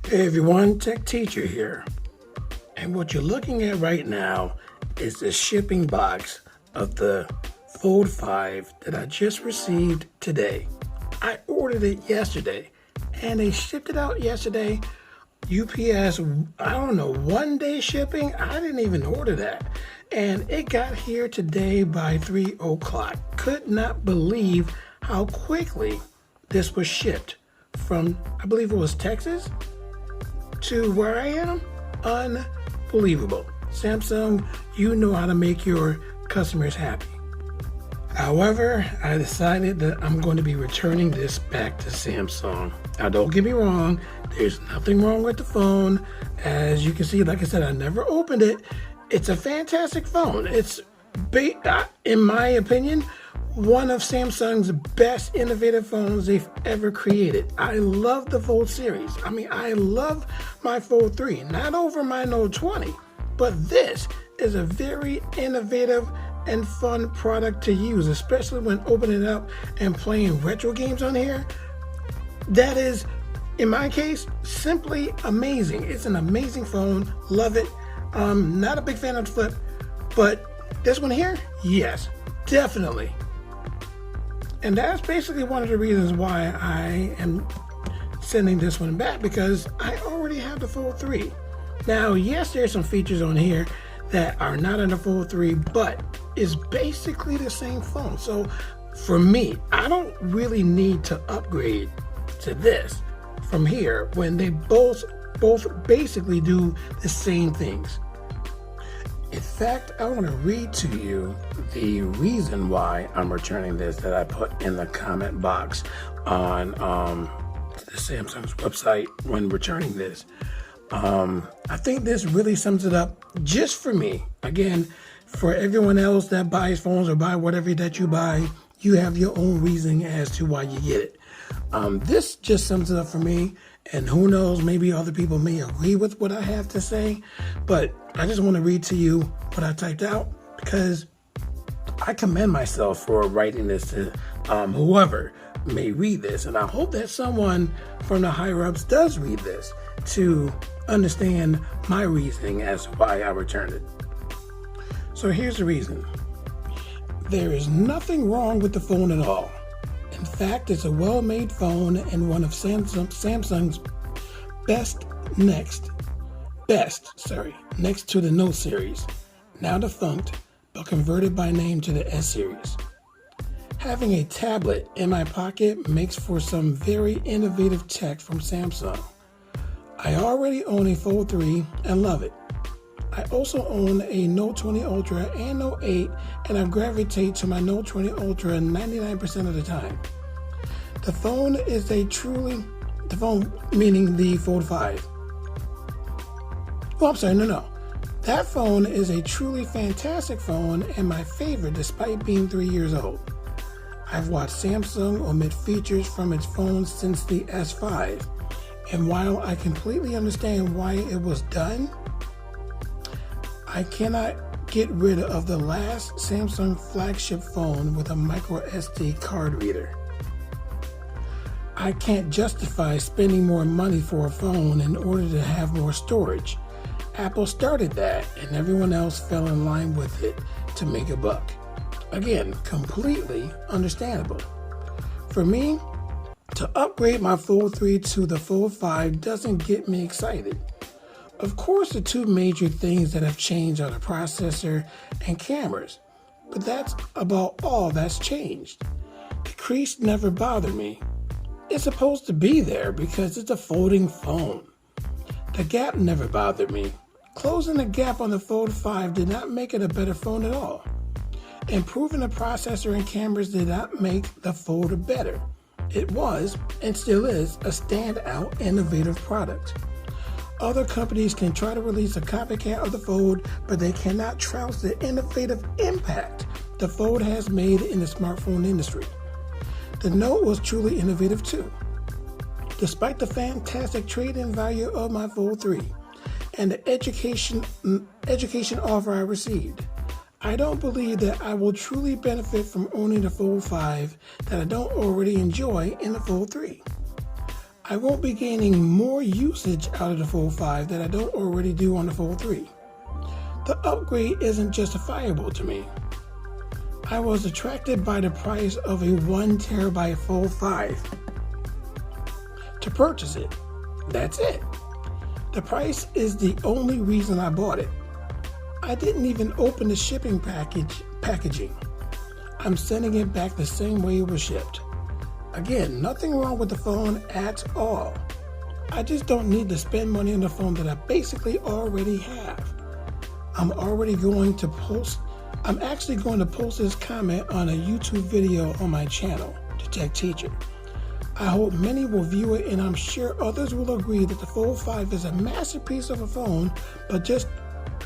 Hey everyone, Tech Teacher here. And what you're looking at right now is the shipping box of the Fold 5 that I just received today. I ordered it yesterday and they shipped it out yesterday. UPS, I don't know, 1 day shipping? I didn't even order that. And it got here today by 3 o'clock. Could not believe how quickly this was shipped from, I believe it was Texas, to where I am. Unbelievable. Samsung, you know how to make your customers happy. However, I decided that I'm going to be returning this back to Samsung. Now, don't get me wrong, there's nothing wrong with the phone. As you can see, like I said, I never opened it. It's a fantastic phone. It's, in my opinion, one of Samsung's best innovative phones they've ever created. I love the Fold series. I mean, I love my Fold 3, not over my Note 20, but this is a very innovative and fun product to use, especially when opening it up and playing retro games on here. That is, in my case, simply amazing. It's an amazing phone. Love it. Not a big fan of the flip, but this one here, yes, definitely. And that's basically one of the reasons why I am sending this one back, because I already have the Fold 3. Now, yes, there's some features on here that are not in the Fold 3, but it's basically the same phone. So for me, I don't really need to upgrade to this from here when they both basically do the same things. In fact, I want to read to you the reason why I'm returning this that I put in the comment box on the Samsung's website when returning this. I think this really sums it up just for me. Again, for everyone else that buys phones or buy whatever that you buy, you have your own reasoning as to why you get it. This just sums it up for me, and who knows, maybe other people may agree with what I have to say, but I just want to read to you what I typed out, because I commend myself for writing this to whoever may read this, and I hope that someone from the higher-ups does read this to understand my reasoning as to why I returned it. So here's the reason. There is nothing wrong with the phone at all. In fact, it's a well-made phone and one of Samsung's next to the Note series, now defunct, but converted by name to the S series. Having a tablet in my pocket makes for some very innovative tech from Samsung. I already own a Fold 3 and love it. I also own a Note 20 Ultra and Note 8, and I gravitate to my Note 20 Ultra 99% of the time. The phone meaning the Fold 5. Oh, I'm sorry, no. That phone is a truly fantastic phone and my favorite despite being 3 years old. I've watched Samsung omit features from its phones since the S5, and while I completely understand why it was done, I cannot get rid of the last Samsung flagship phone with a micro SD card reader. I can't justify spending more money for a phone in order to have more storage. Apple started that and everyone else fell in line with it to make a buck. Again, completely understandable. For me, to upgrade my Fold 3 to the Fold 5 doesn't get me excited. Of course, the two major things that have changed are the processor and cameras, but that's about all that's changed. The crease never bothered me. It's supposed to be there because it's a folding phone. The gap never bothered me. Closing the gap on the Fold 5 did not make it a better phone at all. Improving the processor and cameras did not make the Fold better. It was, and still is, a standout, innovative product. Other companies can try to release a copycat of the Fold, but they cannot trounce the innovative impact the Fold has made in the smartphone industry. The Note was truly innovative too. Despite the fantastic trade-in value of my Fold 3 and the education offer I received, I don't believe that I will truly benefit from owning the Fold 5 that I don't already enjoy in the Fold 3. I won't be gaining more usage out of the Fold 5 that I don't already do on the Fold 3. The upgrade isn't justifiable to me. I was attracted by the price of a 1 terabyte Fold 5 to purchase it. That's it. The price is the only reason I bought it. I didn't even open the shipping packaging. I'm sending it back the same way it was shipped. Again, nothing wrong with the phone at all. I just don't need to spend money on the phone that I basically already have. I'm actually going to post this comment on a YouTube video on my channel, The Tech Teacher. I hope many will view it, and I'm sure others will agree that the Fold 5 is a masterpiece of a phone, but just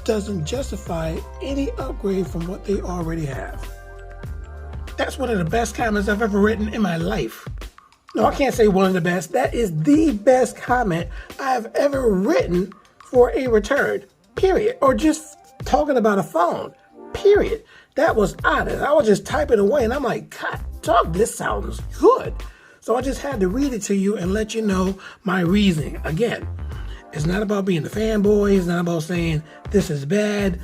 doesn't justify any upgrade from what they already have. That's one of the best comments I've ever written in my life. No, I can't say one of the best. That is the best comment I've ever written for a return, period. Or just talking about a phone, period. That was honest. I was just typing away, and I'm like, God, dog, this sounds good. So I just had to read it to you and let you know my reasoning. Again, it's not about being the fanboy. It's not about saying this is bad.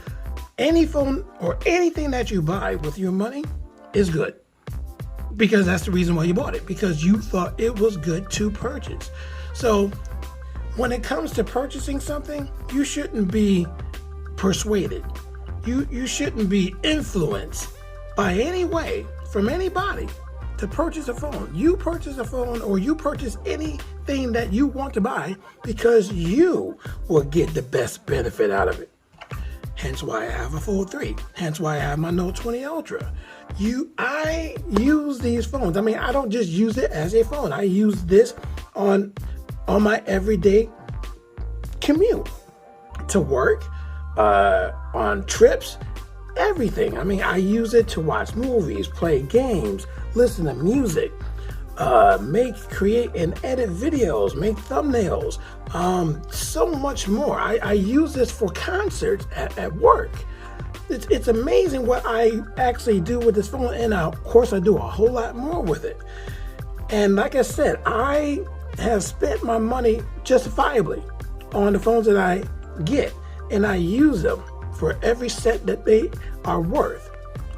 Any phone or anything that you buy with your money is good. Because that's the reason why you bought it. Because you thought it was good to purchase. So when it comes to purchasing something, you shouldn't be persuaded. You shouldn't be influenced by any way from anybody to purchase a phone. You purchase a phone or you purchase anything that you want to buy because you will get the best benefit out of it. Hence why I have a Fold 3. Hence why I have my Note 20 Ultra. I use these phones. I mean, I don't just use it as a phone. I use this on my everyday commute to work, on trips, everything. I mean, I use it to watch movies, play games, listen to music, create and edit videos, make thumbnails, so much more. I use this for concerts at work. It's amazing what I actually do with this phone, and of course I do a whole lot more with it. And like I said, I have spent my money justifiably on the phones that I get, and I use them for every cent that they are worth.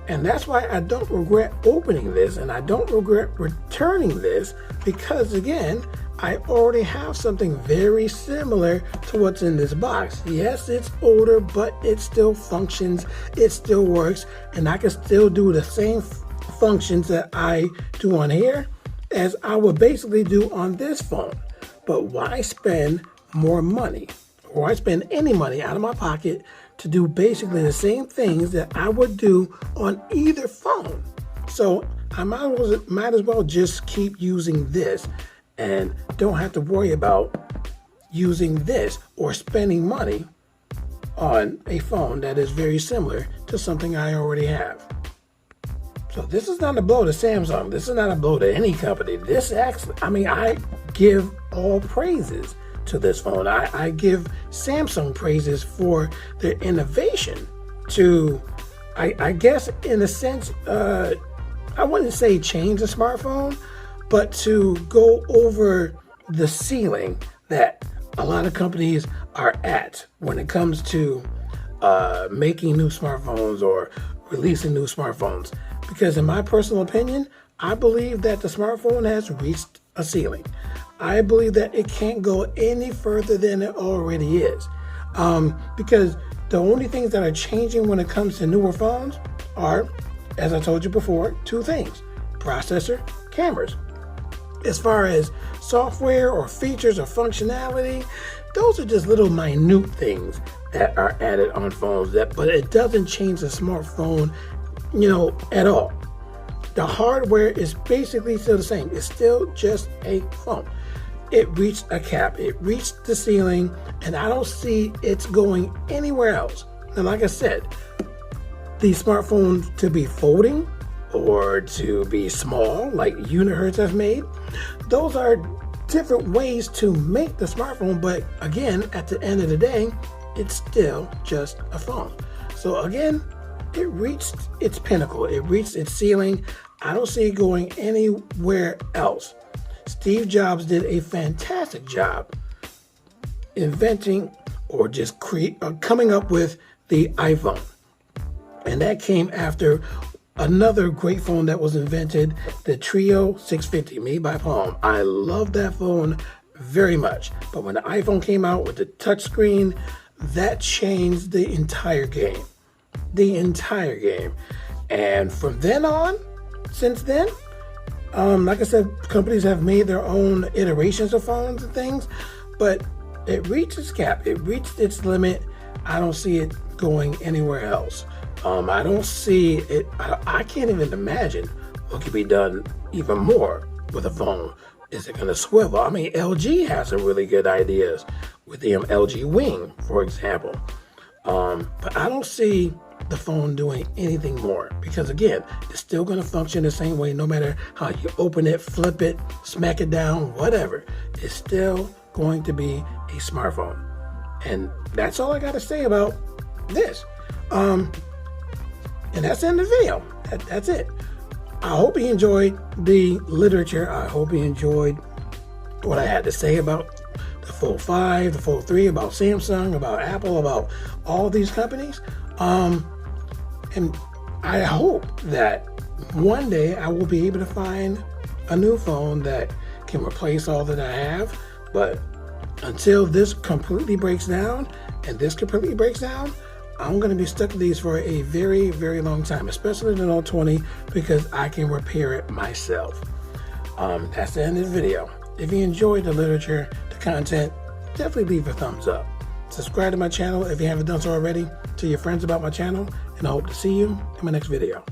And that's why I don't regret opening this, and I don't regret returning this, because again, I already have something very similar to what's in this box. Yes, it's older, but it still functions, it still works, and I can still do the same functions that I do on here as I would basically do on this phone. But why spend more money, or why spend any money out of my pocket to do basically the same things that I would do on either phone? So I might as well just keep using this and don't have to worry about using this or spending money on a phone that is very similar to something I already have. So this is not a blow to Samsung. This is not a blow to any company. This actually, I give all praises to this phone. I give Samsung praises for their innovation to, I guess in a sense, I wouldn't say change the smartphone, but to go over the ceiling that a lot of companies are at when it comes to making new smartphones or releasing new smartphones. Because in my personal opinion, I believe that the smartphone has reached a ceiling. I believe that it can't go any further than it already is. Because the only things that are changing when it comes to newer phones are, as I told you before, two things: processor, cameras. As far as software or features or functionality, those are just little minute things that are added on phones, but it doesn't change the smartphone, at all. The hardware is basically still the same. It's still just a phone. It reached a cap. It reached the ceiling, and I don't see it's going anywhere else. And like I said, these smartphones to be folding or to be small, like Unihertz have made, those are different ways to make the smartphone. But again, at the end of the day, it's still just a phone. So again, it reached its pinnacle. It reached its ceiling. I don't see it going anywhere else. Steve Jobs did a fantastic job inventing or just coming up with the iPhone. And that came after another great phone that was invented, the Trio 650, made by Palm. I love that phone very much. But when the iPhone came out with the touchscreen, that changed the entire game. The entire game. And from then on, since then, like I said, companies have made their own iterations of phones and things, but it reached its cap. It reached its limit. I don't see it going anywhere else. I don't see it. I can't even imagine what could be done even more with a phone. Is it going to swivel? I mean, LG has some really good ideas with the LG Wing, for example. But I don't see the phone doing anything more because, again, it's still going to function the same way no matter how you open it, flip it, smack it down, whatever. It's still going to be a smartphone. And that's all I got to say about this. And that's the end of the video. That's it. I hope you enjoyed the literature. I hope you enjoyed what I had to say about the Fold 5, the Fold 3, about Samsung, about Apple, about all these companies. And I hope that one day I will be able to find a new phone that can replace all that I have. But until this completely breaks down, and this completely breaks down, I'm going to be stuck with these for a very, very long time, especially the Note 20, because I can repair it myself. That's the end of the video. If you enjoyed the literature, the content, definitely leave a thumbs up. Subscribe to my channel if you haven't done so already. Tell your friends about my channel, and I hope to see you in my next video.